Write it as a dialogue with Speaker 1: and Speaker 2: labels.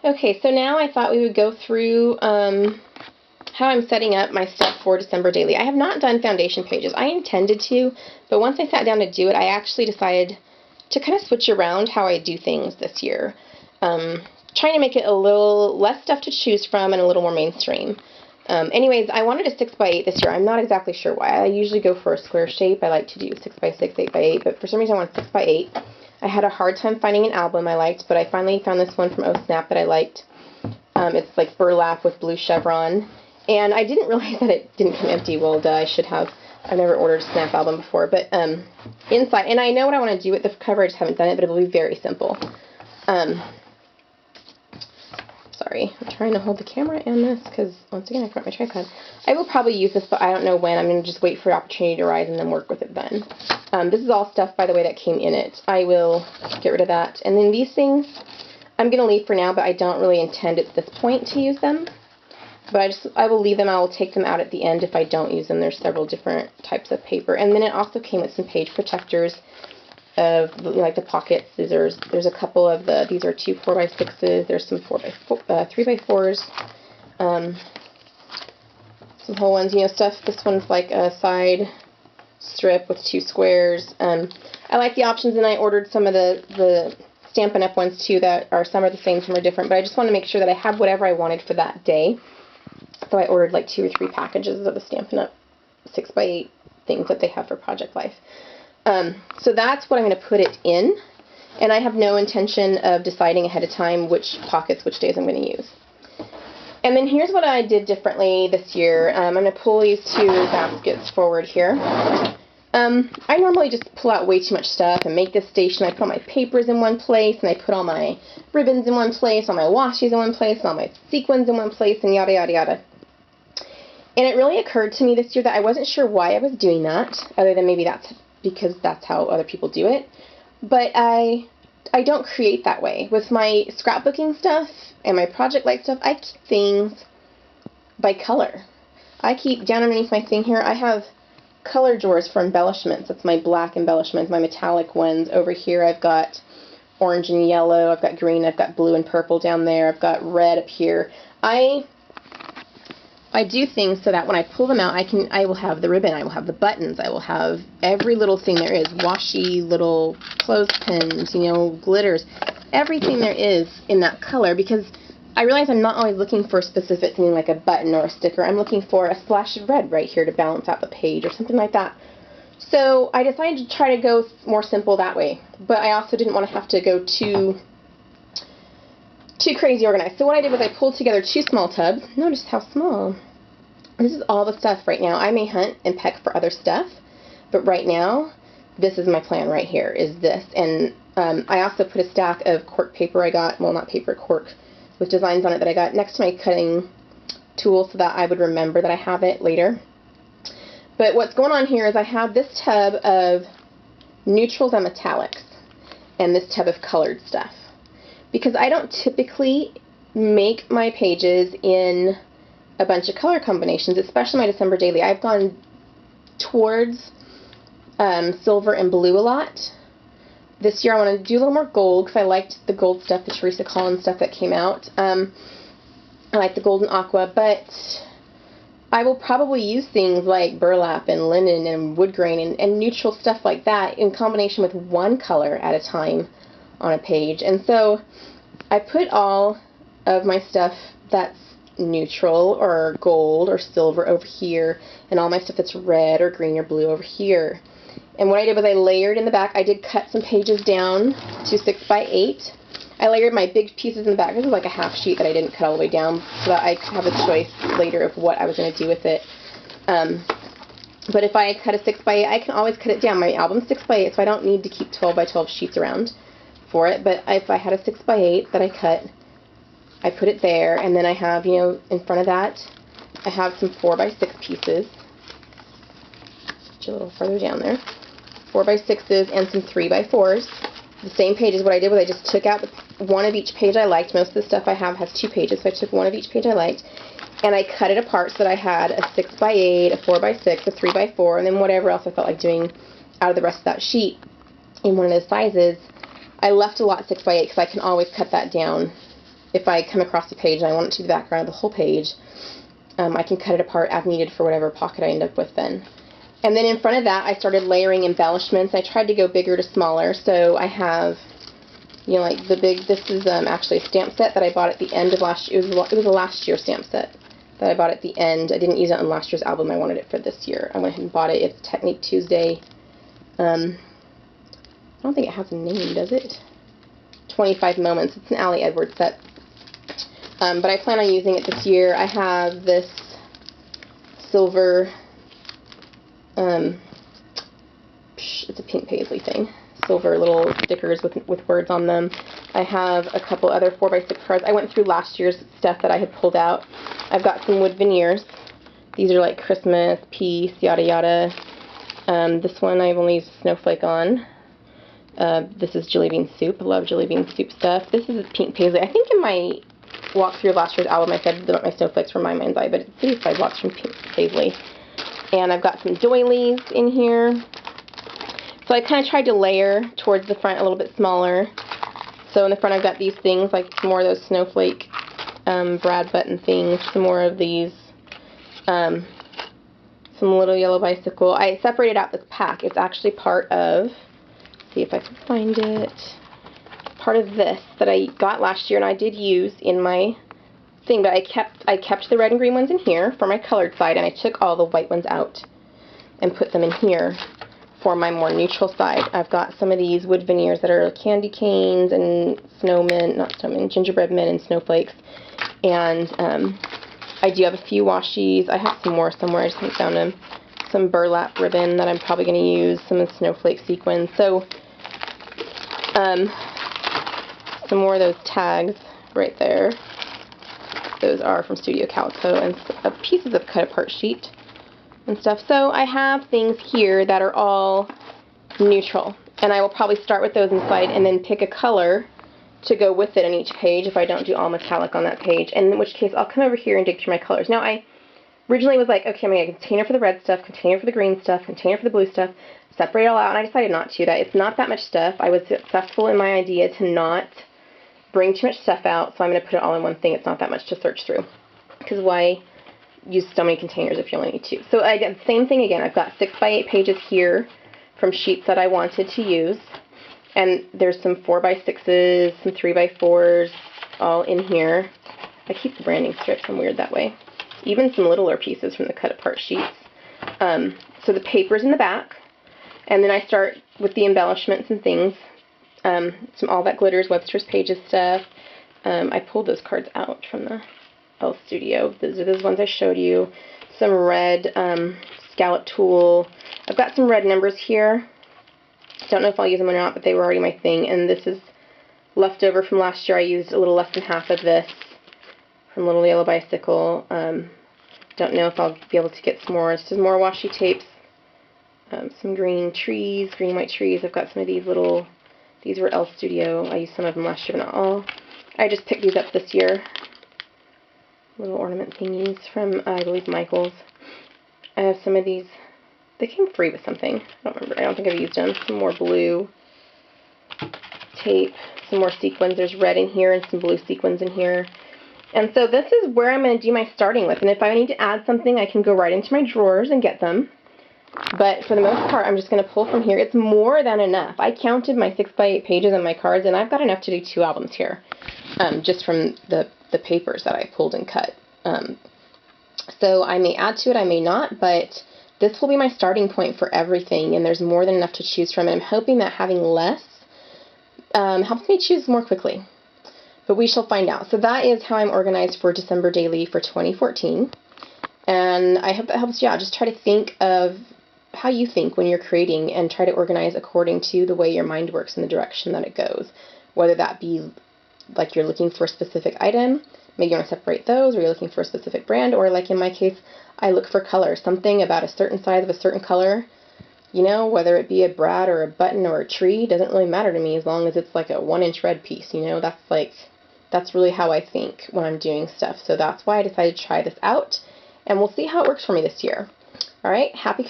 Speaker 1: Okay, so now I thought we would go through how I'm setting up my stuff for December Daily. I have not done foundation pages. I intended to, but once I sat down to do it, I actually decided to kind of switch around how I do things this year. Trying to make it a little less stuff to choose from and a little more mainstream. Anyways, I wanted a 6x8 this year. I'm not exactly sure why. I usually go for a square shape. I like to do 6x6, 8x8, but for some reason I want 6x8. I had a hard time finding an album I liked, but I finally found this one from OhSnap that I liked. It's like burlap with blue chevron. And I didn't realize that it didn't come empty. Well, duh, I should have. I've never ordered a Snap album before. But inside, and I know what I want to do with the cover, I just haven't done it, but it'll be very simple. Sorry, I'm trying to hold the camera and this, because once again, I forgot my tripod. I will probably use this, but I don't know when. I'm going to just wait for the opportunity to arise and then work with it then. This is all stuff, by the way, that came in it. I will get rid of that. And then these things, I'm going to leave for now, but I don't really intend at this point to use them. But I will leave them. I will take them out at the end if I don't use them. There's several different types of paper. And then it also came with some page protectors of, like, the pocket scissors. There's a couple of these are 2 4x6s. There's some 3x4s. Some whole ones, stuff. This one's like a side strip with 2 squares. I like the options, and I ordered some of the Stampin' Up! Ones too that are, some are the same, some are different, but I just want to make sure that I have whatever I wanted for that day. So I ordered like 2 or 3 packages of the Stampin' Up! 6x8 things that they have for Project Life. So that's what I'm going to put it in, and I have no intention of deciding ahead of time which pockets, which days I'm going to use. And then here's what I did differently this year. I'm going to pull these 2 baskets forward here. I normally just pull out way too much stuff and make this station. I put all my papers in one place, and I put all my ribbons in one place, all my washies in one place, and all my sequins in one place, and yada, yada, yada. And it really occurred to me this year that I wasn't sure why I was doing that, other than maybe that's because that's how other people do it. But I don't create that way. With my scrapbooking stuff and my Project Life stuff, I keep things by color. I keep, down underneath my thing here, I have color drawers for embellishments. That's my black embellishments, my metallic ones. Over here I've got orange and yellow, I've got green, I've got blue and purple down there, I've got red up here. I do things so that when I pull them out, I will have the ribbon, I will have the buttons, I will have every little thing there is, washi, little clothespins, glitters, everything there is in that color, because I realize I'm not always looking for a specific thing like a button or a sticker. I'm looking for a splash of red right here to balance out the page or something like that. So I decided to try to go more simple that way, but I also didn't want to have to go too crazy organized. So what I did was I pulled together 2 small tubs. Notice how small. This is all the stuff right now. I may hunt and peck for other stuff, but right now, this is my plan right here, is this. And I also put a stack of cork paper I got, well, not paper, cork, with designs on it that I got next to my cutting tool so that I would remember that I have it later. But what's going on here is I have this tub of neutrals and metallics and this tub of colored stuff. Because I don't typically make my pages in a bunch of color combinations, especially my December Daily. I've gone towards silver and blue a lot. This year I want to do a little more gold because I liked the gold stuff, the Teresa Collins stuff that came out. I like the gold and aqua, but I will probably use things like burlap and linen and wood grain and neutral stuff like that in combination with one color at a time on a page. And so I put all of my stuff that's neutral or gold or silver over here, and all my stuff that's red or green or blue over here. And what I did was I layered in the back. I did cut some pages down to 6x8. I layered my big pieces in the back. This is like a half sheet that I didn't cut all the way down so that I could have a choice later of what I was going to do with it. But if I cut a 6x8, I can always cut it down. My album's 6x8, so I don't need to keep 12x12 sheets around for it. But if I had a 6x8 that I cut, I put it there, and then I have, in front of that, I have some 4x6 pieces. Just a little further down there. 4x6s and some 3x4s. The same pages. What I did was I just took out one of each page I liked. Most of the stuff I have has 2 pages, so I took one of each page I liked, and I cut it apart so that I had a 6x8, a 4x6, a 3x4, and then whatever else I felt like doing out of the rest of that sheet in one of those sizes. I left a lot 6x8 because I can always cut that down if I come across a page and I want it to be the background of the whole page, I can cut it apart as needed for whatever pocket I end up with then. And then in front of that, I started layering embellishments. I tried to go bigger to smaller, so I have, you know, like the big, this is actually a stamp set that I bought at the end of last year. It was a last year stamp set that I bought at the end. I didn't use it on last year's album. I wanted it for this year. I went ahead and bought it. It's Technique Tuesday. I don't think it has a name, does it? 25 Moments. It's an Ali Edwards set. But I plan on using it this year. I have this silver, it's a pink paisley thing. Silver little stickers with words on them. I have a couple other 4x6 cards. I went through last year's stuff that I had pulled out. I've got some wood veneers. These are like Christmas, peace, yada yada. This one I've only used snowflake on. This is jelly bean soup. I love jelly bean soup stuff. This is pink paisley. I think in my walkthrough of last year's album I said that my snowflakes were My Mind's Eye, but it's these sidewalks from pink paisley. And I've got some doilies in here. So I kind of tried to layer towards the front a little bit smaller. So in the front I've got these things, like some more of those snowflake brad button things, some more of these, some little yellow bicycle. I separated out this pack. It's actually part of, see if I can find it, part of this that I got last year and I did use in my thing, but I kept the red and green ones in here for my colored side, and I took all the white ones out and put them in here for my more neutral side. I've got some of these wood veneers that are candy canes and gingerbread men and snowflakes, and I do have a few washies. I have some more somewhere, I just haven't found them. Some burlap ribbon that I'm probably going to use, some of the snowflake sequins. So some more of those tags right there. Those are from Studio Calico, and pieces of cut apart sheet and stuff. So I have things here that are all neutral, and I will probably start with those inside and then pick a color to go with it on each page if I don't do all metallic on that page, and in which case I'll come over here and dig through my colors. Now I originally was like, okay, I'm going to get a container for the red stuff, container for the green stuff, container for the blue stuff, separate it all out, and I decided not to. That it's not that much stuff. I was successful in my idea to not bring too much stuff out, so I'm going to put it all in one thing. It's not that much to search through, because why use so many containers if you only need 2? So I did the same thing again. I've got 6x8 pages here from sheets that I wanted to use, and there's some 4x6s, some 3x4s, all in here. I keep the branding strips. I'm weird that way. Even some littler pieces from the cut apart sheets. So the paper's in the back, and then I start with the embellishments and things. Some All That Glitters, Webster's Pages stuff. I pulled those cards out from the Elle Studio. Those are those ones I showed you. Some red scallop tulle. I've got some red numbers here. Don't know if I'll use them or not, but they were already my thing. And this is leftover from last year. I used a little less than half of this from Little Yellow Bicycle. Don't know if I'll be able to get some more. This is more washi tapes. Some green trees, green white trees. I've got some of these little, these were Elle Studio. I used some of them last year, but not all. I just picked these up this year. Little ornament thingies from, I believe, Michaels. I have some of these. They came free with something. I don't remember. I don't think I've used them. Some more blue tape. Some more sequins. There's red in here and some blue sequins in here. And so this is where I'm going to do my starting with. And if I need to add something, I can go right into my drawers and get them. But for the most part, I'm just going to pull from here. It's more than enough. I counted my 6x8 pages and my cards, and I've got enough to do 2 albums here, just from the papers that I pulled and cut. So I may add to it, I may not, but this will be my starting point for everything, and there's more than enough to choose from, and I'm hoping that having less helps me choose more quickly. But we shall find out. So that is how I'm organized for December Daily for 2014. And I hope that helps you out. Just try to think of how you think when you're creating and try to organize according to the way your mind works and the direction that it goes. Whether that be like you're looking for a specific item, maybe you want to separate those, or you're looking for a specific brand, or like in my case, I look for color. Something about a certain size of a certain color, you know, whether it be a brad or a button or a tree, doesn't really matter to me as long as it's like a 1-inch red piece, you know. That's really how I think when I'm doing stuff. So that's why I decided to try this out, and we'll see how it works for me this year. Alright, happy